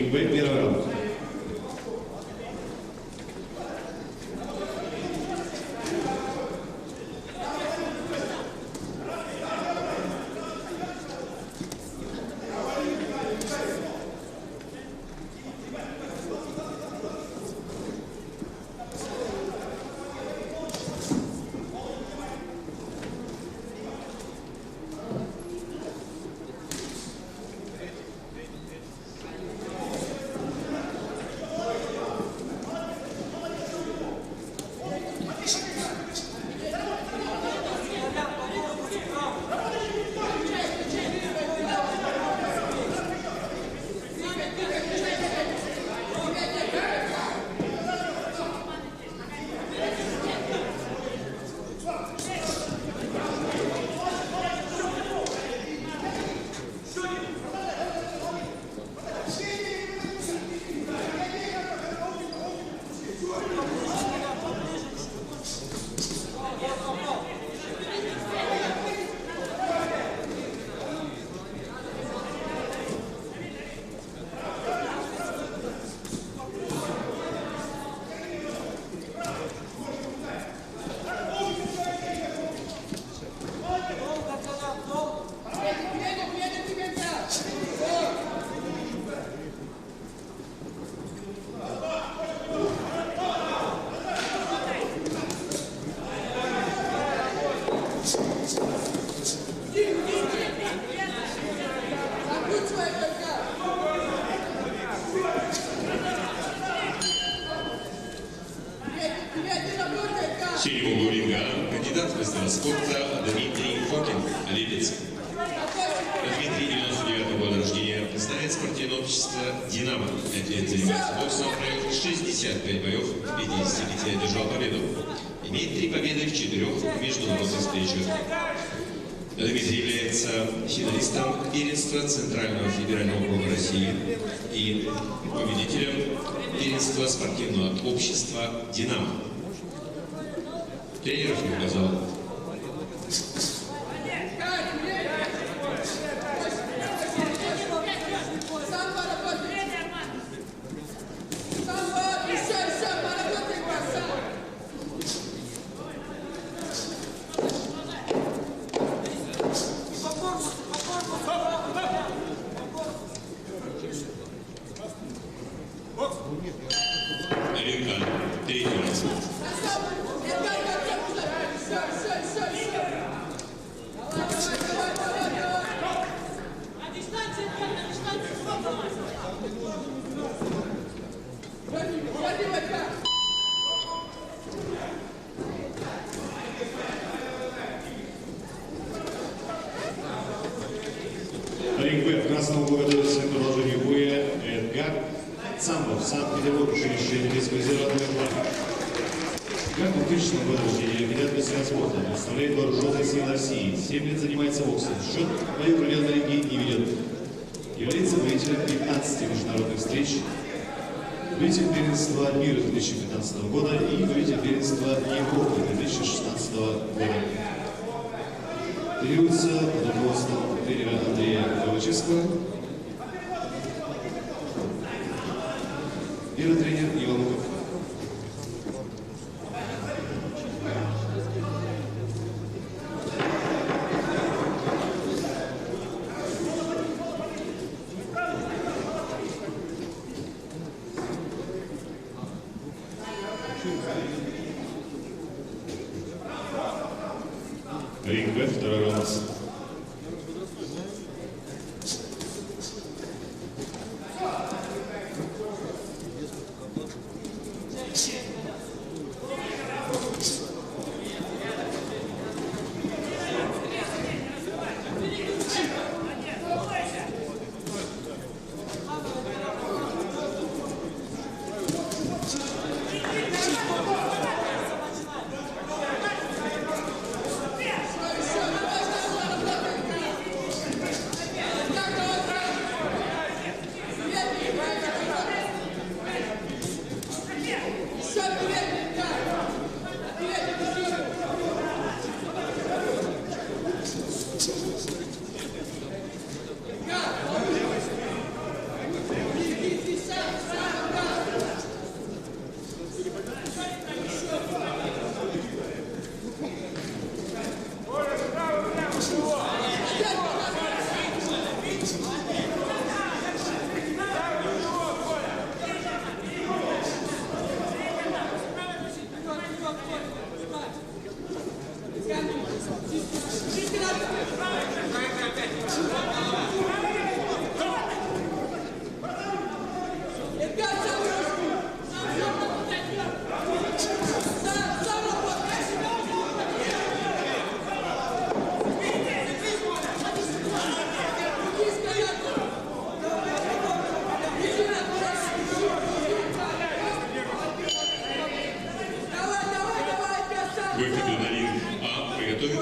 Ринг Б, первый раунд. Серию ринга кандидат в мастера спорта Дмитрий Фокин, Липецк. Дмитрий 99-го года рождения, представляет спортивное общество «Динамо». 5 лет занимается боксом, провел 65 боев, в 55 одержал победу. Имеет 3 победы в 4 международных встречах. Дмитрий является финалистом первенства Центрального федерального округа России и победителем первенства спортивного общества «Динамо». Тренеров не указал. Ринга, третий раз. Ринг Б, в красном углу готовится к продолжению боя Эдгар Цамбов, Санкт-Петербург, училище Олимпийского резерва номер 2. Как в 2000 году рождения, кандидат в мастера спорта, представляет вооруженные силы России, 7 лет занимается боксом, счет боев провел на ринге не ведет. Является победителем 15 международных встреч, победитель первенства мира 2015 года и победитель первенства Европы 2016 года. Тренируется под руководством тренера Андрея Новочевского. Первый тренер Иван Луков. Ринг Б, второй раунд.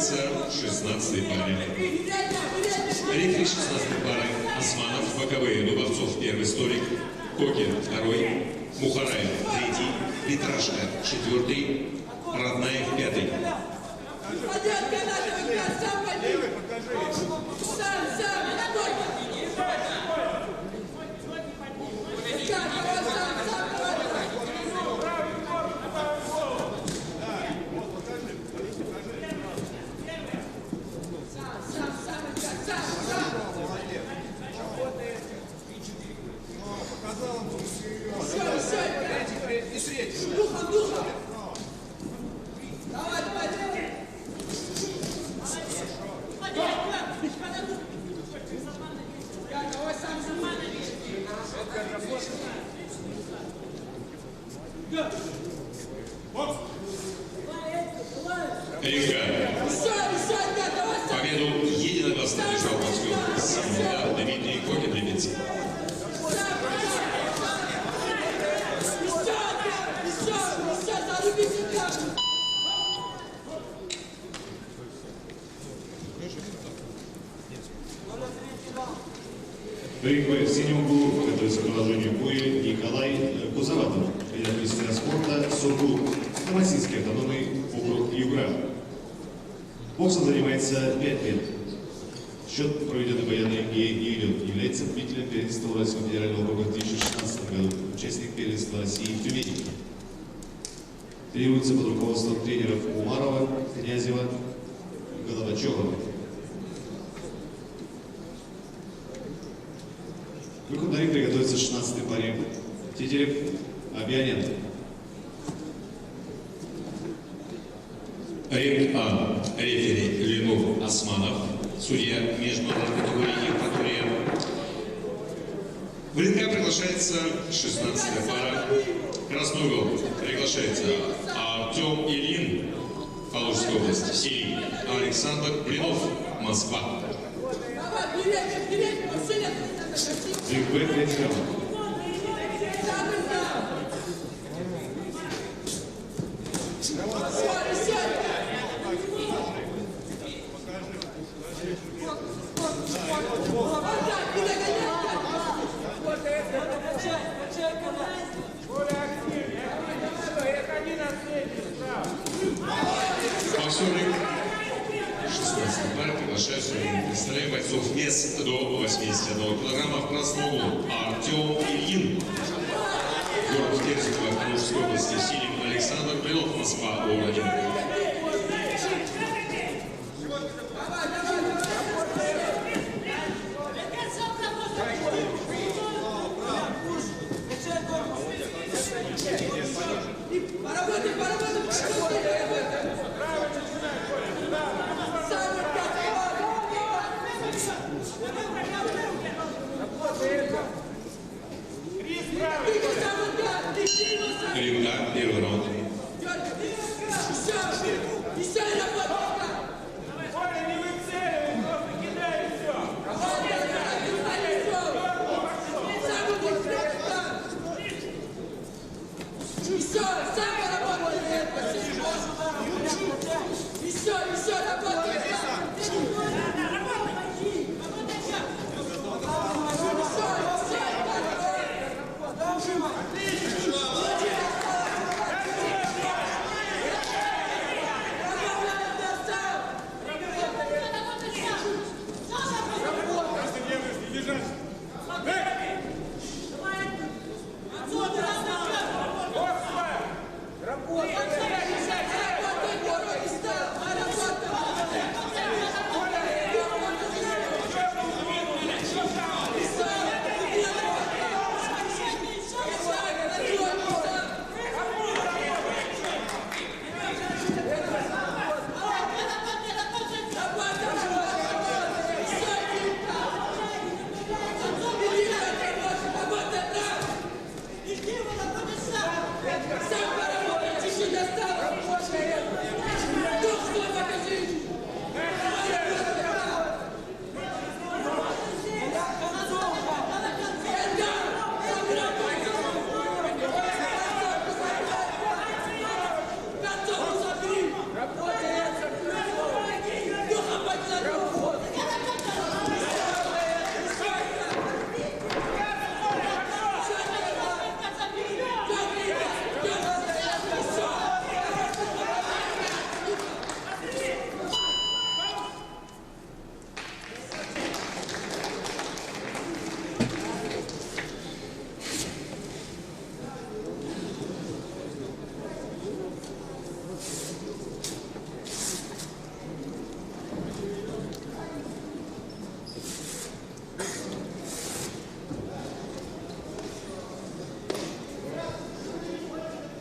находится в 16-й паре. Рефери 16-й пары Османов, боковые, Дубовцов первый столик, Кокин второй, Мухараев третий, Петрашко четвертый, Роднаев пятый. Победу единогласно одержал Москву Дмитрий Кокин, липецкий. В ринге в синем углу готовится к продолжению боя Николай Кузоватов, лидер мастера спорта Сургут, Новосибирский автономный округ Югра. Боксом занимается 5 лет. Счет, проведенный боя на ринге, не ведет. Является победителем первенства Уральского федерального округа в 2016 году, участник первенства России в Тюмени. Тренируется под руководством тренеров Умарова, Князева, Головачева. Выход на ринг приготовится 16-й паре. Тетерев, Абьянин. Ринг А. Рефери Ленов Османов. Судья международной категории Евпатория. В ринг А приглашается 16-я пара. Красной угол приглашается Артем Ильин, Калужская область, Сирий. Александр Блинов, Москва. Ринг Б, третий раунд. Боксеры 16 пары приглашают представляем бойцов вес до 81 килограмма в красном углу. Артем Ильин, город Терзиково, Калужской области, Сирий. Александр Блинов, Москва, О1. Ринга, первый раунд.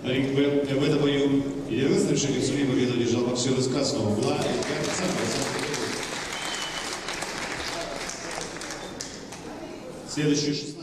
Ринг в этом бою единственным шагом судьи победу одержал боксер из красного угла Эдгар Цамов. Следующий 16.